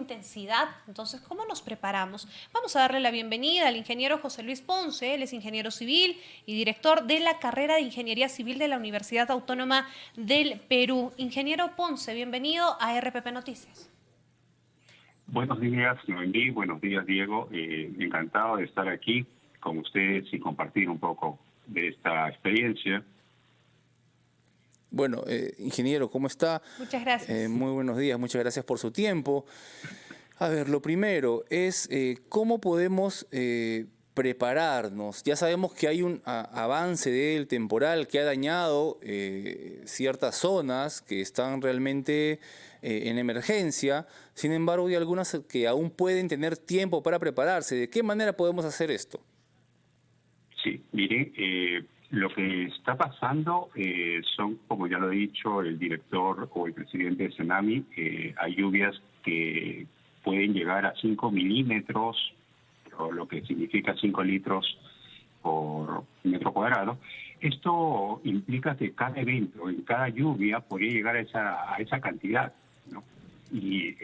intensidad. Entonces, ¿cómo nos preparamos? Vamos a darle la bienvenida al ingeniero José Luis Ponce. Él es ingeniero civil y director de la carrera de Ingeniería Civil de la Universidad Autónoma del Perú. Ingeniero Ponce, bienvenido a RPP Noticias. Buenos días, Noemí. Buenos días, Diego. Encantado de estar aquí con ustedes y compartir un poco de esta experiencia. Bueno, ingeniero, ¿cómo está? Muchas gracias. Muy buenos días, muchas gracias por su tiempo. A ver, lo primero es cómo podemos prepararnos. Ya sabemos que hay un avance del temporal que ha dañado ciertas zonas que están realmente en emergencia. Sin embargo, hay algunas que aún pueden tener tiempo para prepararse. ¿De qué manera podemos hacer esto? Sí, mire, lo que está pasando son, como ya lo he dicho, el director o el presidente de Senami, hay lluvias que pueden llegar a 5 milímetros, o lo que significa 5 litros por metro cuadrado. Esto implica que cada evento, en cada lluvia, podría llegar a esa cantidad, ¿no? Y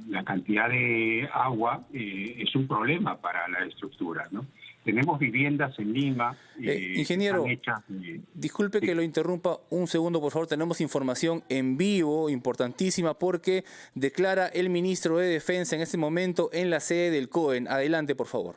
la cantidad de agua es un problema para la estructura, ¿no? Tenemos viviendas en Lima. Ingeniero, que están hechas, disculpe sí. que lo interrumpa un segundo, por favor. Tenemos información en vivo, importantísima, porque declara el ministro de Defensa en este momento en la sede del COEN. Adelante, por favor.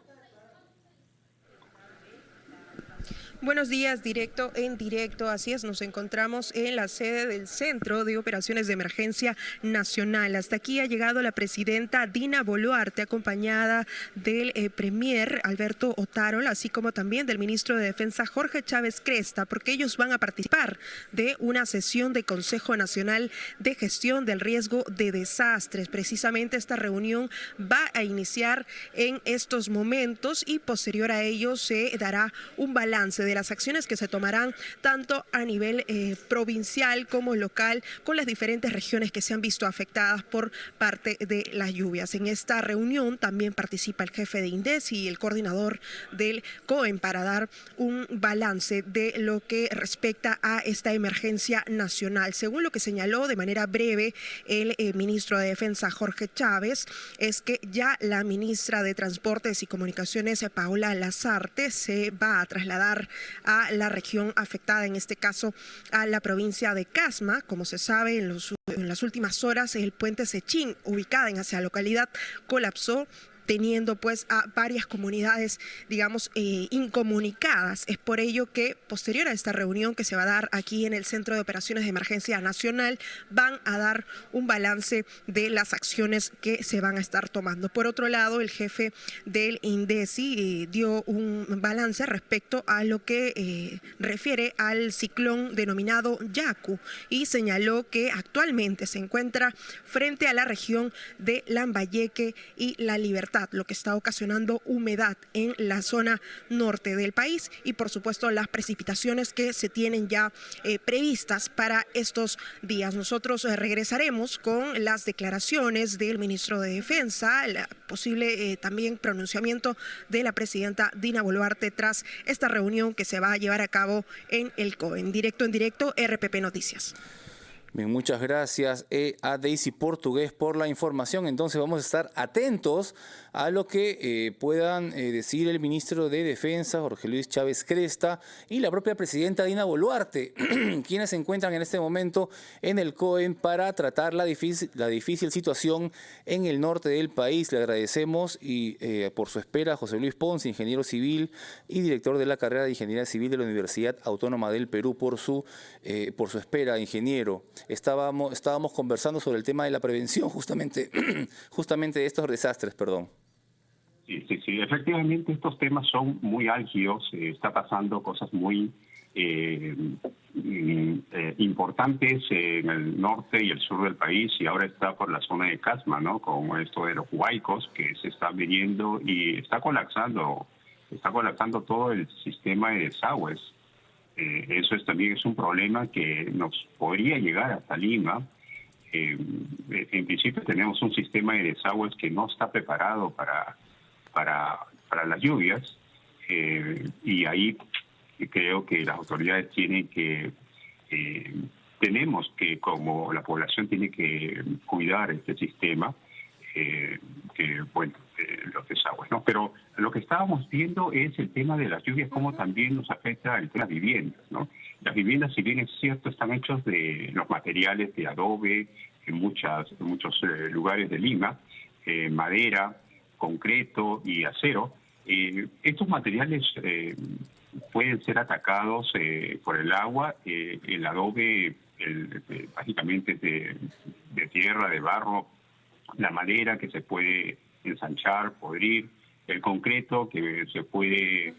Buenos días, directo en directo. Así es, nos encontramos en la sede del Centro de Operaciones de Emergencia Nacional. Hasta aquí ha llegado la presidenta Dina Boluarte, acompañada del premier Alberto Otárola, así como también del ministro de Defensa Jorge Chávez Cresta, porque ellos van a participar de una sesión de Consejo Nacional de Gestión del Riesgo de Desastres. Precisamente esta reunión va a iniciar en estos momentos y posterior a ello se dará un balance de las acciones que se tomarán tanto a nivel provincial como local con las diferentes regiones que se han visto afectadas por parte de las lluvias. En esta reunión también participa el jefe de INDECI y el coordinador del COEN para dar un balance de lo que respecta a esta emergencia nacional. Según lo que señaló de manera breve el ministro de Defensa Jorge Chávez, es que ya la ministra de Transportes y Comunicaciones Paola Lazarte se va a trasladar a la región afectada, en este caso a la provincia de Casma. Como se sabe, en las últimas horas el puente Sechín, ubicada en esa localidad, colapsó, teniendo pues a varias comunidades, digamos, incomunicadas. Es por ello que posterior a esta reunión que se va a dar aquí en el Centro de Operaciones de Emergencia Nacional, van a dar un balance de las acciones que se van a estar tomando. Por otro lado, el jefe del INDECI dio un balance respecto a lo que refiere al ciclón denominado Yaku y señaló que actualmente se encuentra frente a la región de Lambayeque y La Libertad, lo que está ocasionando humedad en la zona norte del país y por supuesto las precipitaciones que se tienen ya previstas para estos días. Nosotros regresaremos con las declaraciones del ministro de Defensa, el posible también pronunciamiento de la presidenta Dina Boluarte tras esta reunión que se va a llevar a cabo en el COEN. Directo en directo, RPP Noticias. Bien, muchas gracias a Daisy Portugués por la información. Entonces vamos a estar atentos a lo que puedan decir el ministro de Defensa, Jorge Luis Chávez Cresta, y la propia presidenta Dina Boluarte, quienes se encuentran en este momento en el COEN para tratar la difícil situación en el norte del país. Le agradecemos por su espera, José Luis Ponce, ingeniero civil y director de la carrera de Ingeniería Civil de la Universidad Autónoma del Perú, por su espera, ingeniero. Estábamos conversando sobre el tema de la prevención justamente de estos desastres, perdón. Sí, efectivamente estos temas son muy álgidos, está pasando cosas muy importantes en el norte y el sur del país y ahora está por la zona de Casma, ¿no? Como esto de los huaicos que se están viniendo y está colapsando todo el sistema de desagües. Eso también es un problema que nos podría llegar hasta Lima. En principio tenemos un sistema de desagües que no está preparado para las lluvias y ahí creo que las autoridades tenemos que, como la población tiene que cuidar este sistema Pero lo que estábamos viendo es el tema de las lluvias, cómo también nos afecta el tema de viviendas, ¿no? Las viviendas, si bien es cierto, están hechos de los materiales de adobe en muchos lugares de Lima, madera, concreto y acero. Estos materiales pueden ser atacados por el agua. El adobe básicamente es de tierra, de barro, la madera que se puede ensanchar, podrir, el concreto que se puede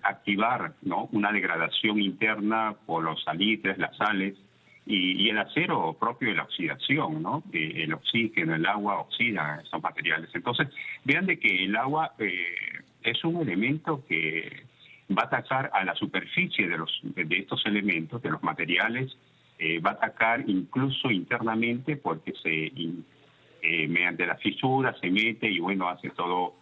activar, ¿no? Una degradación interna por los salitres, las sales, y el acero propio de la oxidación, ¿no? El oxígeno, el agua oxida estos materiales. Entonces, vean de que el agua es un elemento que va a atacar a la superficie de estos elementos, de los materiales, va a atacar incluso internamente porque mediante la fisura se mete y bueno, hace todo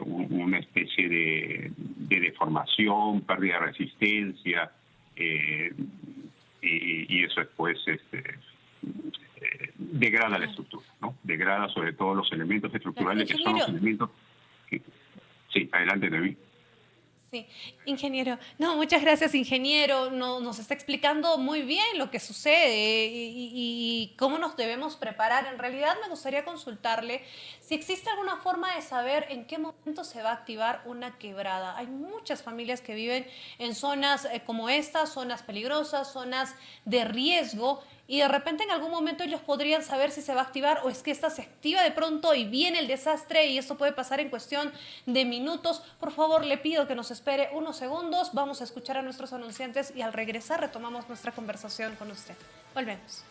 una especie de deformación, pérdida de resistencia, y eso después degrada la estructura, ¿no? Degrada sobre todo los elementos estructurales, que son los elementos que... Sí, adelante, David. Sí, ingeniero. No, muchas gracias, ingeniero. Nos está explicando muy bien lo que sucede y cómo nos debemos preparar. En realidad me gustaría consultarle si existe alguna forma de saber en qué momento se va a activar una quebrada. Hay muchas familias que viven en zonas como estas, zonas peligrosas, zonas de riesgo, y de repente en algún momento ellos podrían saber si se va a activar o es que esta se activa de pronto y viene el desastre y esto puede pasar en cuestión de minutos. Por favor, le pido que nos espere unos segundos. Vamos a escuchar a nuestros anunciantes y al regresar retomamos nuestra conversación con usted. Volvemos.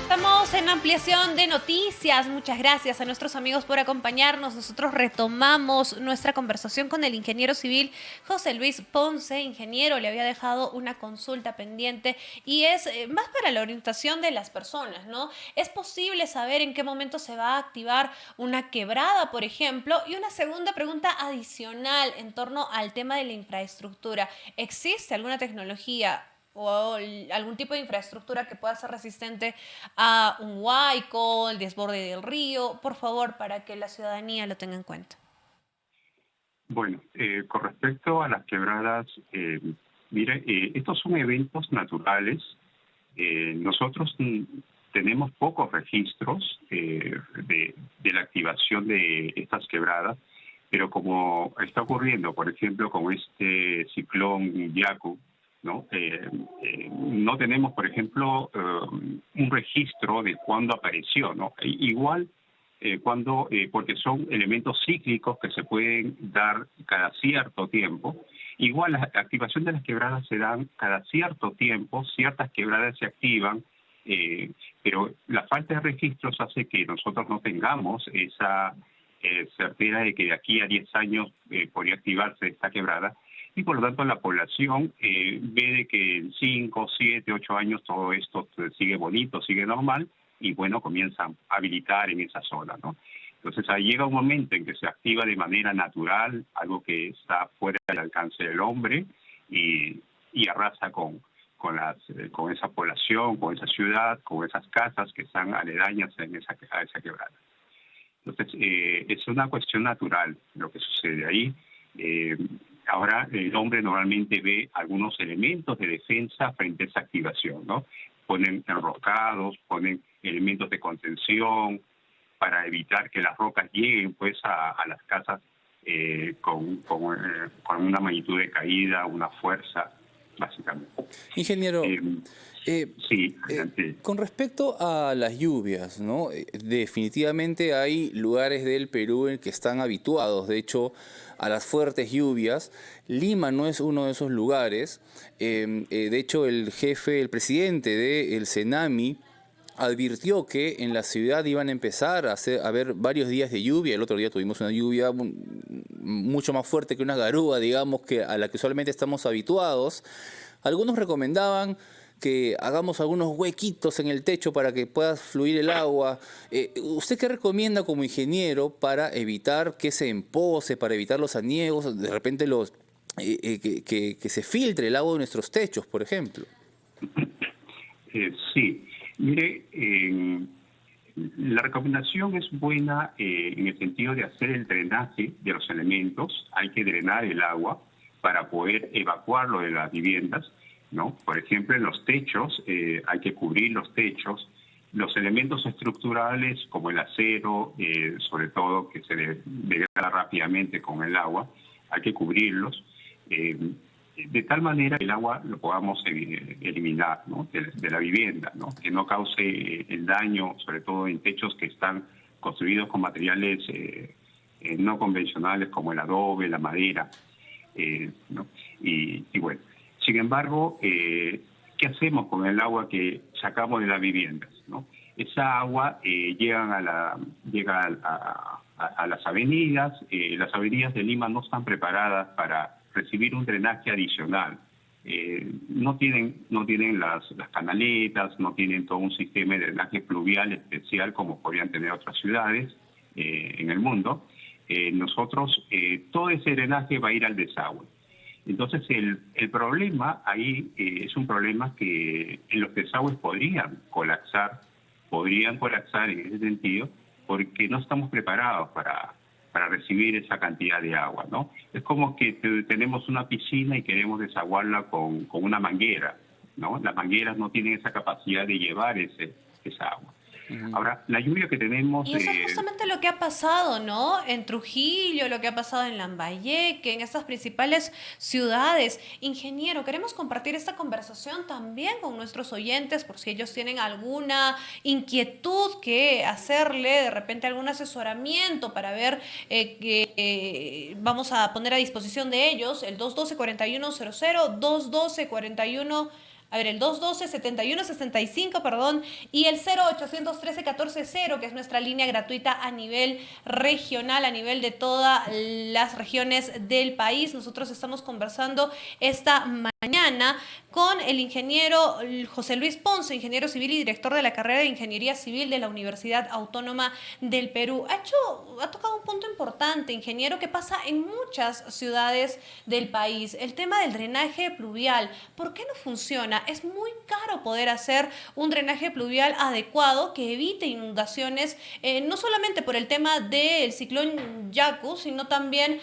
Estamos en ampliación de noticias. Muchas gracias a nuestros amigos por acompañarnos. Nosotros retomamos nuestra conversación con el ingeniero civil José Luis Ponce. Ingeniero, le había dejado una consulta pendiente y es más para la orientación de las personas, ¿no? ¿Es posible saber en qué momento se va a activar una quebrada, por ejemplo? Y una segunda pregunta adicional en torno al tema de la infraestructura. ¿Existe alguna tecnología o algún tipo de infraestructura que pueda ser resistente a un huaico, el desborde del río? Por favor, para que la ciudadanía lo tenga en cuenta. Bueno, con respecto a las quebradas, mire, estos son eventos naturales. Nosotros tenemos pocos registros de la activación de estas quebradas, pero como está ocurriendo, por ejemplo, con este ciclón Yaku, ¿no? No tenemos, por ejemplo, un registro de cuándo apareció, ¿no? Igual porque son elementos cíclicos que se pueden dar cada cierto tiempo. Igual la activación de las quebradas se dan cada cierto tiempo, ciertas quebradas se activan, pero la falta de registros hace que nosotros no tengamos esa certeza de que de aquí a 10 años podría activarse esta quebrada. Y por lo tanto la población ve de que en 5, 7, 8 años todo esto sigue bonito, sigue normal, y bueno, comienza a habilitar en esa zona, ¿no? Entonces ahí llega un momento en que se activa de manera natural, algo que está fuera del alcance del hombre, y arrasa con esa población, con esa ciudad, con esas casas que están aledañas a esa quebrada. Entonces es una cuestión natural lo que sucede ahí. Ahora el hombre normalmente ve algunos elementos de defensa frente a esa activación, ¿no? Ponen enroscados, ponen elementos de contención para evitar que las rocas lleguen pues a las casas con una magnitud de caída, una fuerza, básicamente. Ingeniero, sí, con respecto a las lluvias, ¿no? Definitivamente hay lugares del Perú en que están habituados, de hecho, a las fuertes lluvias. Lima no es uno de esos lugares. De hecho, el presidente del CENAMI advirtió que en la ciudad iban a empezar a haber varios días de lluvia. El otro día tuvimos una lluvia mucho más fuerte que una garúa, digamos, que a la que usualmente estamos habituados. Algunos recomendaban que hagamos algunos huequitos en el techo para que pueda fluir el agua. ¿Usted qué recomienda como ingeniero para evitar que se empose, para evitar los aniegos, de repente que se filtre el agua de nuestros techos, por ejemplo? Sí. Mire, la recomendación es buena en el sentido de hacer el drenaje de los elementos. Hay que drenar el agua para poder evacuarlo de las viviendas, ¿no? Por ejemplo, en los techos hay que cubrir los techos. Los elementos estructurales como el acero, sobre todo que se degrada rápidamente con el agua, hay que cubrirlos. De tal manera que el agua lo podamos eliminar, ¿no? de la vivienda, ¿no? Que no cause el daño, sobre todo en techos que están construidos con materiales no convencionales como el adobe, la madera, ¿no? Y bueno, sin embargo, ¿qué hacemos con el agua que sacamos de las viviendas, ¿no? Esa agua llega a las avenidas. Las avenidas de Lima no están preparadas para recibir un drenaje adicional. No tienen las canaletas, no tienen todo un sistema de drenaje pluvial especial como podrían tener otras ciudades en el mundo. Nosotros, todo ese drenaje va a ir al desagüe. Entonces, el problema ahí es un problema que en los desagües podrían colapsar en ese sentido, porque no estamos preparados para recibir esa cantidad de agua, ¿no? Es como que tenemos una piscina y queremos desaguarla con una manguera, ¿no? Las mangueras no tienen esa capacidad de llevar esa agua. Ahora, la lluvia que tenemos... Y eso es justamente lo que ha pasado, ¿no? En Trujillo, lo que ha pasado en Lambayeque, en estas principales ciudades. Ingeniero, queremos compartir esta conversación también con nuestros oyentes, por si ellos tienen alguna inquietud que hacerle, de repente algún asesoramiento para ver vamos a poner a disposición de ellos el 212-4100, 212-41... A ver, el 212-7165, perdón, y el 0813-140, que es nuestra línea gratuita a nivel regional, a nivel de todas las regiones del país. Nosotros estamos conversando esta mañana con el ingeniero José Luis Ponce, ingeniero civil y director de la carrera de Ingeniería Civil de la Universidad Autónoma del Perú. Ha tocado un punto importante, ingeniero, que pasa en muchas ciudades del país. El tema del drenaje pluvial. ¿Por qué no funciona? Es muy caro poder hacer un drenaje pluvial adecuado que evite inundaciones, no solamente por el tema del ciclón Yaku, sino también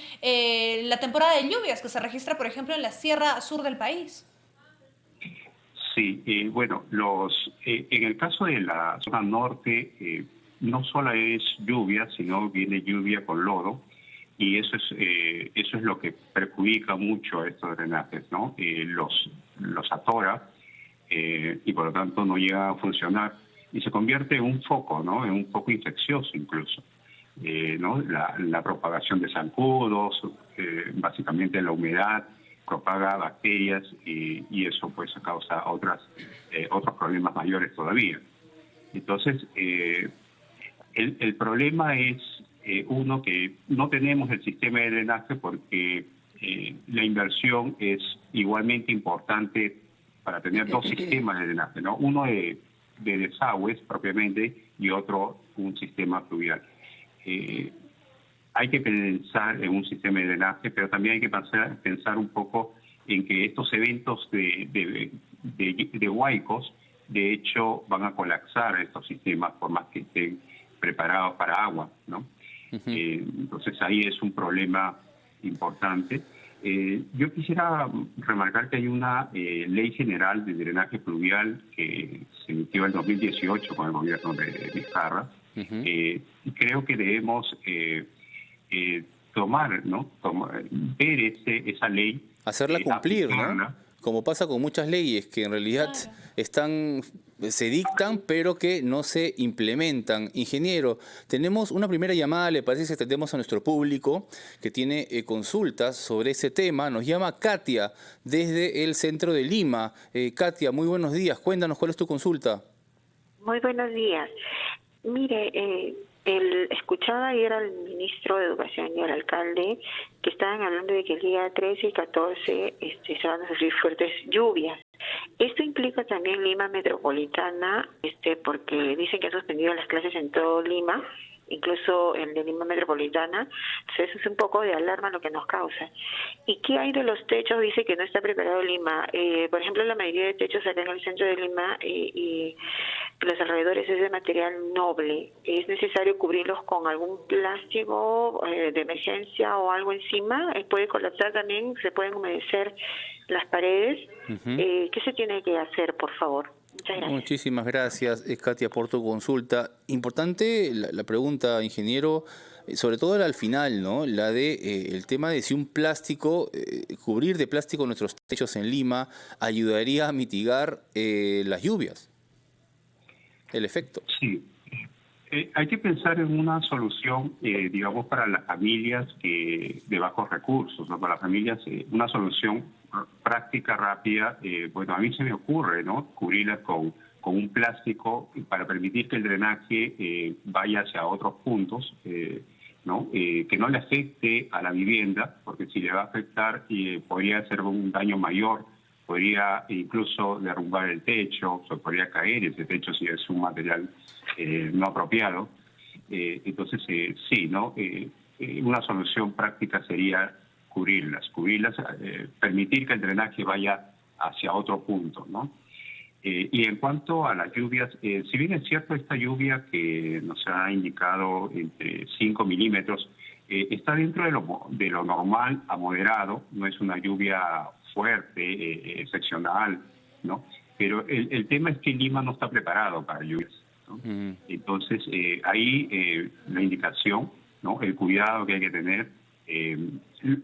la temporada de lluvias que se registra, por ejemplo, en la sierra sur del país. Sí, bueno, en el caso de la zona norte, no solo es lluvia, sino viene lluvia con lodo, y eso es lo que perjudica mucho a estos drenajes, ¿no? Los atora y por lo tanto no llega a funcionar y se convierte en un foco, ¿no? En un foco infeccioso incluso, ¿no? La propagación de zancudos, básicamente la humedad propaga bacterias y eso pues causa otros problemas mayores todavía. Entonces, el problema es uno, que no tenemos el sistema de drenaje porque la inversión es igualmente importante para tener dos sistemas de drenaje, ¿no? Uno de desagües propiamente y otro un sistema fluvial. Hay que pensar en un sistema de drenaje, pero también hay que pensar un poco en que estos eventos de huaicos, de hecho, van a colapsar estos sistemas por más que estén preparados para agua, ¿no? Entonces ahí es un problema importante. Yo quisiera remarcar que hay una ley general de drenaje pluvial que se emitió en 2018 con el gobierno de Vizcarra. Y creo que debemos ver esa ley. Hacerla cumplir, ¿no? Como pasa con muchas leyes que en realidad se dictan, pero que no se implementan. Ingeniero, tenemos una primera llamada, le parece que atendemos a nuestro público que tiene consultas sobre ese tema. Nos llama Katia desde el centro de Lima. Katia, muy buenos días. Cuéntanos cuál es tu consulta. Muy buenos días. Mire, escuchaba ayer al ministro de Educación y al alcalde que estaban hablando de que el día 13 y 14 se van a sufrir fuertes lluvias. Esto implica también Lima Metropolitana, porque dicen que han suspendido las clases en todo Lima, incluso el de Lima Metropolitana. Entonces eso es un poco de alarma lo que nos causa. ¿Y qué hay de los techos? Dice que no está preparado Lima. Por ejemplo, la mayoría de techos acá en el centro de Lima los alrededores es de material noble. ¿Es necesario cubrirlos con algún plástico de emergencia o algo encima? ¿Puede colapsar también? ¿Se pueden humedecer las paredes? ¿Qué se tiene que hacer, por favor? Muchas gracias. Muchísimas gracias, Katia, por tu consulta. Importante la pregunta, ingeniero, sobre todo al final, ¿no? La de el tema de si un plástico, cubrir de plástico nuestros techos en Lima ayudaría a mitigar las lluvias, el efecto. Sí. Hay que pensar en una solución, digamos, para las familias de bajos recursos, ¿no? Para las familias, una solución práctica, rápida. Bueno, a mí se me ocurre, ¿no? Cubrirlas con un plástico para permitir que el drenaje vaya hacia otros puntos, ¿no? Que no le afecte a la vivienda, porque si le va a afectar podría ser un daño mayor, podría incluso derrumbar el techo, se podría caer ese techo si es un material no apropiado. Entonces, sí, ¿no? Una solución práctica sería cubrirlas, permitir que el drenaje vaya hacia otro punto, ¿no? Y en cuanto a las lluvias, si bien es cierto esta lluvia que nos ha indicado entre 5 milímetros, está dentro de lo normal a moderado, no es una lluvia fuerte, excepcional, ¿no? Pero el tema es que Lima no está preparado para lluvias, ¿no? Entonces, ahí la indicación, ¿no? El cuidado que hay que tener,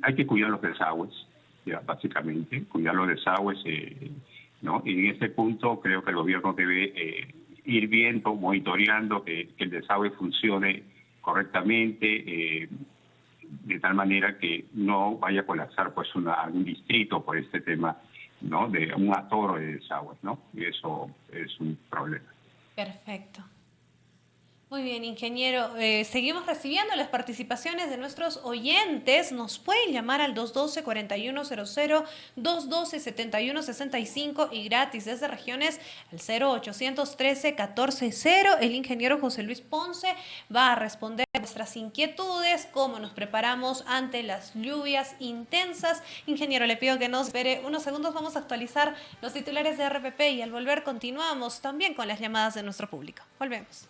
hay que cuidar los desagües, ya, básicamente, cuidar los desagües, ¿no? Y en este punto creo que el gobierno debe ir viendo, monitoreando que el desagüe funcione correctamente, de tal manera que no vaya a colapsar pues algún distrito por este tema, ¿no? De un atoro de desagües, ¿no? Y eso es un problema. Perfecto. Muy bien, ingeniero. Seguimos recibiendo las participaciones de nuestros oyentes. Nos pueden llamar al 212-4100, 212-7165 y gratis desde regiones al 0813-1400. El ingeniero José Luis Ponce va a responder nuestras inquietudes, cómo nos preparamos ante las lluvias intensas. Ingeniero, le pido que nos espere unos segundos. Vamos a actualizar los titulares de RPP y al volver continuamos también con las llamadas de nuestro público. Volvemos.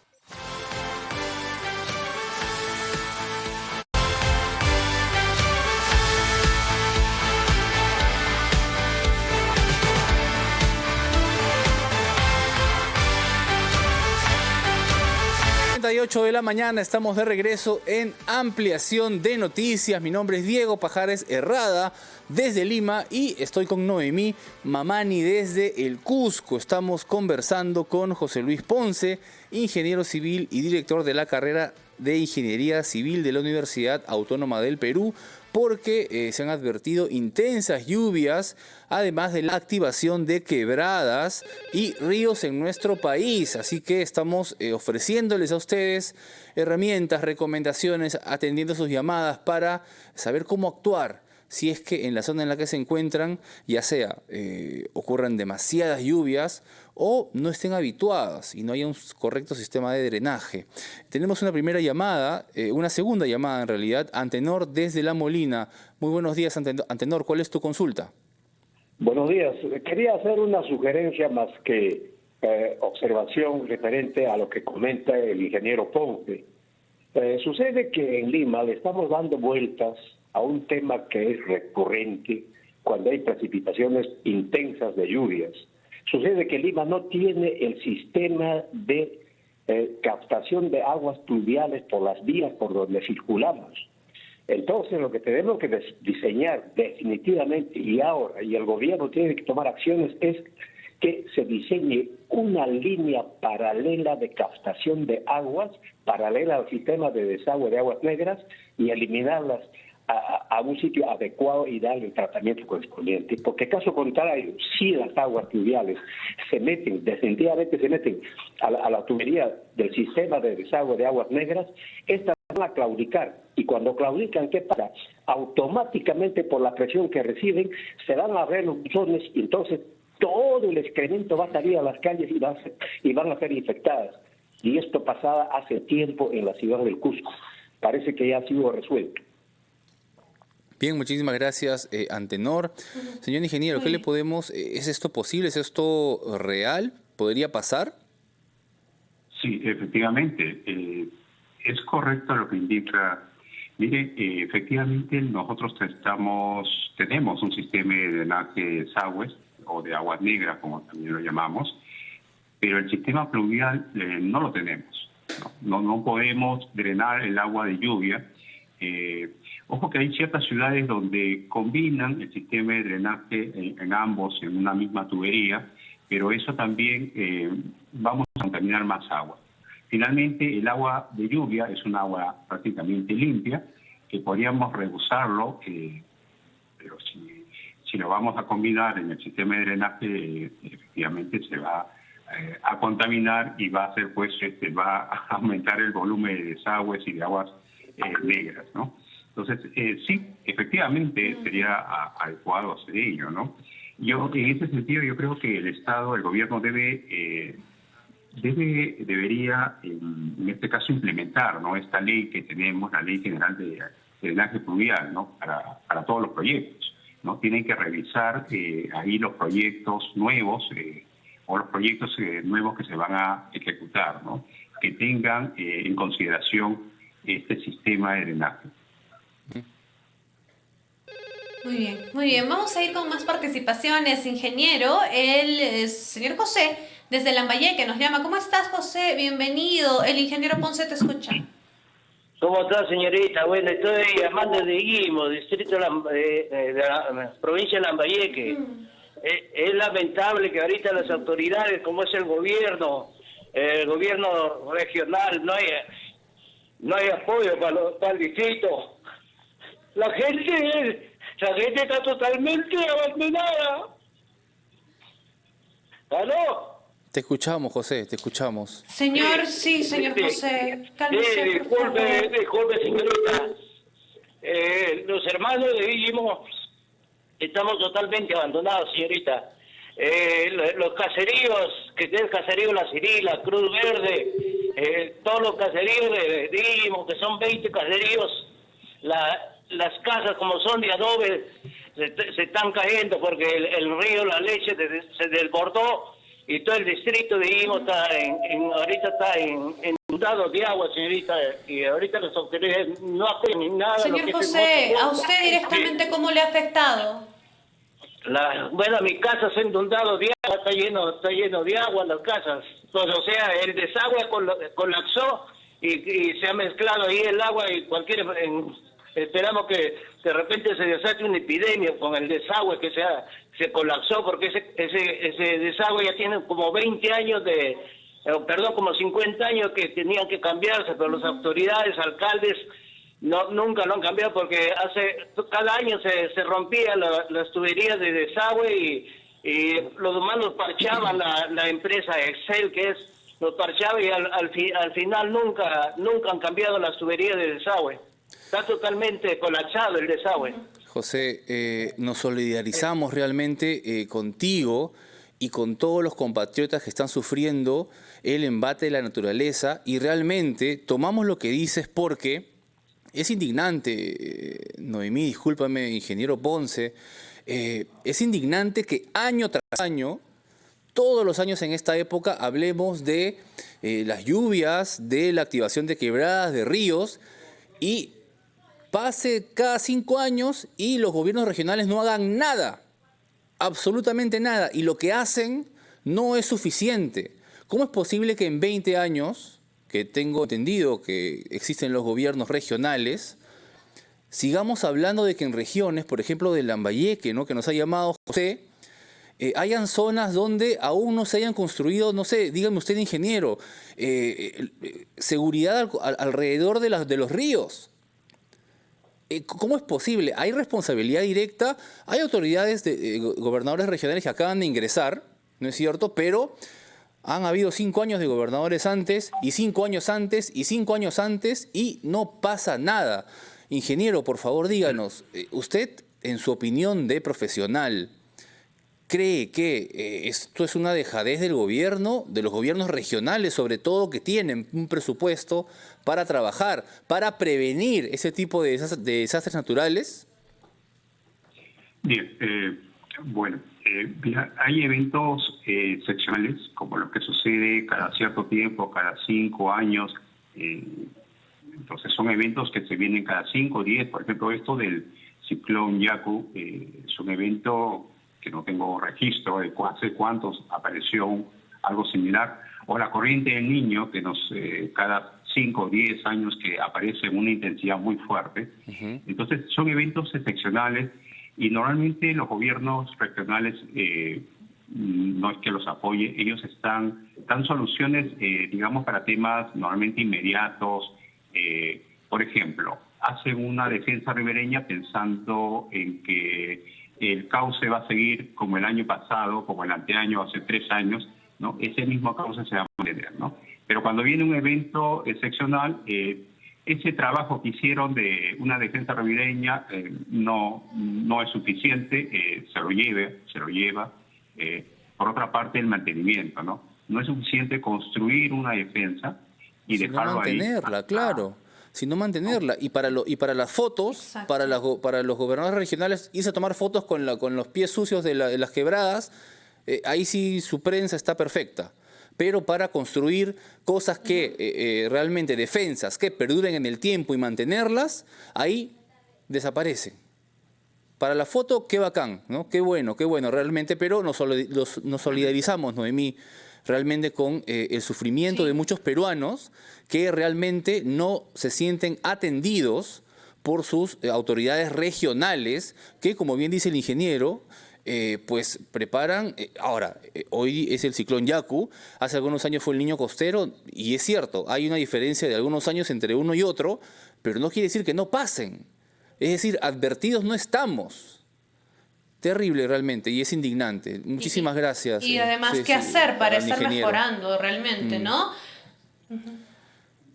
8 de la mañana, estamos de regreso en Ampliación de Noticias. Mi nombre es Diego Pajares Herrada desde Lima y estoy con Noemí Mamani desde el Cusco. Estamos conversando con José Luis Ponce, ingeniero civil y director de la carrera de Ingeniería Civil de la Universidad Autónoma del Perú, porque se han advertido intensas lluvias, además de la activación de quebradas y ríos en nuestro país. Así que estamos ofreciéndoles a ustedes herramientas, recomendaciones, atendiendo sus llamadas para saber cómo actuar si es que en la zona en la que se encuentran, ya sea ocurran demasiadas lluvias o no estén habituadas y no haya un correcto sistema de drenaje. Tenemos una primera llamada, una segunda llamada en realidad, Antenor desde La Molina. Muy buenos días, Antenor, ¿cuál es tu consulta? Buenos días. Quería hacer una sugerencia más que observación referente a lo que comenta el ingeniero Ponce. Sucede que en Lima le estamos dando vueltas a un tema que es recurrente cuando hay precipitaciones intensas de lluvias. Sucede que Lima no tiene el sistema de captación de aguas pluviales por las vías por donde circulamos. Entonces, lo que tenemos que diseñar definitivamente y ahora, y el gobierno tiene que tomar acciones, es que se diseñe una línea paralela de captación de aguas, paralela al sistema de desagüe de aguas negras, y eliminarlas a un sitio adecuado y darle el tratamiento correspondiente, porque caso contrario, si las aguas pluviales se meten, definitivamente se meten a la tubería del sistema de desagüe de aguas negras, estas van a claudicar, y cuando claudican, ¿qué pasa? Automáticamente por la presión que reciben, se van a abrir los buzones, y entonces todo el excremento va a salir a las calles y van a ser infectadas. Y esto pasaba hace tiempo en la ciudad del Cusco. Parece que ya ha sido resuelto. Bien, muchísimas gracias, Antenor. Señor ingeniero, ¿qué le podemos... ¿Es esto posible? ¿Es esto real? ¿Podría pasar? Sí, efectivamente. Es correcto lo que indica. Mire, efectivamente nosotros tenemos un sistema de drenaje de desagües o de aguas negras, como también lo llamamos, pero el sistema pluvial no lo tenemos. No podemos drenar el agua de lluvia. Ojo que hay ciertas ciudades donde combinan el sistema de drenaje en ambos, en una misma tubería, pero eso también vamos a contaminar más agua. Finalmente, el agua de lluvia es un agua prácticamente limpia, que podríamos reusarlo, pero si lo vamos a combinar en el sistema de drenaje, efectivamente se va a contaminar y va a hacer, pues, va a aumentar el volumen de desagües y de aguas negras, ¿no? Entonces, sí, efectivamente sería adecuado hacer ello, ¿no? Yo, en ese sentido, yo creo que el Estado, el gobierno debería, en este caso, implementar, ¿no?, esta ley que tenemos, la Ley General de Drenaje Pluvial, ¿no?, para todos los proyectos, ¿no? Tienen que revisar ahí los proyectos nuevos o los proyectos nuevos que se van a ejecutar, ¿no?, que tengan en consideración este sistema de drenaje. Muy bien, muy bien. Vamos a ir con más participaciones, ingeniero. El señor José, desde Lambayeque, nos llama. ¿Cómo estás, José? Bienvenido. El ingeniero Ponce te escucha. ¿Cómo está, señorita? Bueno, estoy llamando de Guimo, distrito de la provincia de Lambayeque. Es lamentable que ahorita las autoridades, como es el gobierno regional, no hay apoyo para el distrito. La gente está totalmente abandonada. ¿Aló? Te escuchamos, José, te escuchamos. Señor, sí, señor José. Cálmese, por favor. Disculpe, señorita. Los hermanos de Guillermo estamos totalmente abandonados, señorita. Los caseríos, que es el caserío La Cirila, Cruz Verde, todos los caseríos de Guillermo, que son 20 caseríos, las casas como son de adobe se están cayendo porque el río La Leche se desbordó y todo el distrito de Guillermo ahorita está inundado de agua, señorita, y ahorita las autoridades no hacen ni nada. Señor José, ¿a usted directamente cómo le ha afectado? Bueno, mi casa se ha inundado de agua, está lleno de agua las casas. Pues, o sea, el desagüe colapsó y se ha mezclado ahí el agua y esperamos que de repente se desate una epidemia con el desagüe que se colapsó, porque ese desagüe ya tiene como 20 años como 50 años que tenían que cambiarse, pero las autoridades, alcaldes, nunca lo han cambiado porque cada año se rompían las tuberías de desagüe y los humanos parchaban la empresa Excel, los parchaba y al final nunca han cambiado las tuberías de desagüe. Está totalmente colapsado el desagüe. José, nos solidarizamos realmente contigo y con todos los compatriotas que están sufriendo el embate de la naturaleza, y realmente tomamos lo que dices porque es indignante, Noemí, discúlpame, ingeniero Ponce, es indignante que año tras año, todos los años en esta época, hablemos de las lluvias, de la activación de quebradas, de ríos, y pase cada 5 años y los gobiernos regionales no hagan nada, absolutamente nada, y lo que hacen no es suficiente. ¿Cómo es posible que en 20 años, que tengo entendido que existen los gobiernos regionales, sigamos hablando de que en regiones, por ejemplo de Lambayeque, ¿no?, que nos ha llamado José, hayan zonas donde aún no se hayan construido, no sé, dígame usted, ingeniero, seguridad alrededor de los ríos? ¿Cómo es posible? Hay responsabilidad directa, hay autoridades, gobernadores regionales que acaban de ingresar, ¿no es cierto?, pero han habido 5 años de gobernadores antes, y 5 años antes, y 5 años antes, y no pasa nada. Ingeniero, por favor, díganos, usted, en su opinión de profesional, ¿cree que esto es una dejadez del gobierno, de los gobiernos regionales, sobre todo, que tienen un presupuesto para trabajar, para prevenir ese tipo de desastres naturales? Bien, bueno, Mira, hay eventos excepcionales, como lo que sucede cada cierto tiempo, cada 5 años. Entonces son eventos que se vienen cada 5 o 10. Por ejemplo, esto del ciclón Yaku es un evento que no tengo registro de hace cuántos apareció algo similar. O la corriente del Niño, que cada 5 o 10 años que aparece en una intensidad muy fuerte. Entonces son eventos excepcionales y normalmente los gobiernos regionales no es que los apoye, ellos dan soluciones, digamos, para temas normalmente inmediatos. Por ejemplo, hacen una defensa ribereña pensando en que el cauce va a seguir como el año pasado, como el anteaño, hace 3 años, ¿no? Ese mismo cauce se va a mantener, ¿no? Pero cuando viene un evento excepcional, ese trabajo que hicieron de una defensa ribereña no es suficiente, se lo lleva. Por otra parte, el mantenimiento, ¿no? No es suficiente construir una defensa y dejarlo ahí. Mantenerla, claro. Sino mantenerla. Y para las fotos, para los gobernadores regionales, irse a tomar fotos con los pies sucios de las quebradas, ahí sí su prensa está perfecta. Pero para construir cosas que realmente, defensas, que perduren en el tiempo y mantenerlas, ahí desaparecen. Para la foto, qué bacán, ¿no? Qué bueno, realmente, pero nos solidarizamos, Noemí, realmente con el sufrimiento de muchos peruanos que realmente no se sienten atendidos por sus autoridades regionales, que, como bien dice el ingeniero, pues preparan. Ahora, hoy es el ciclón Yaku, hace algunos años fue el Niño Costero, y es cierto, hay una diferencia de algunos años entre uno y otro, pero no quiere decir que no pasen. Es decir, advertidos no estamos. Terrible realmente, y es indignante. Muchísimas gracias. Y además, ¿qué hacer para estar mejorando realmente, no?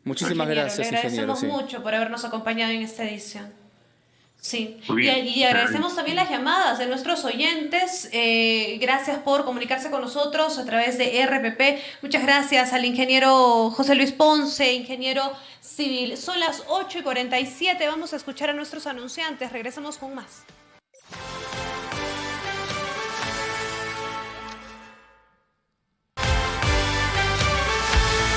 Muchísimas gracias, le agradecemos ingeniero. mucho por habernos acompañado en esta edición. Sí, bien. y agradecemos también las llamadas de nuestros oyentes. Gracias por comunicarse con nosotros a través de RPP. Muchas gracias al ingeniero José Luis Ponce, ingeniero civil. Son las 8:47. Vamos a escuchar a nuestros anunciantes. Regresamos con más.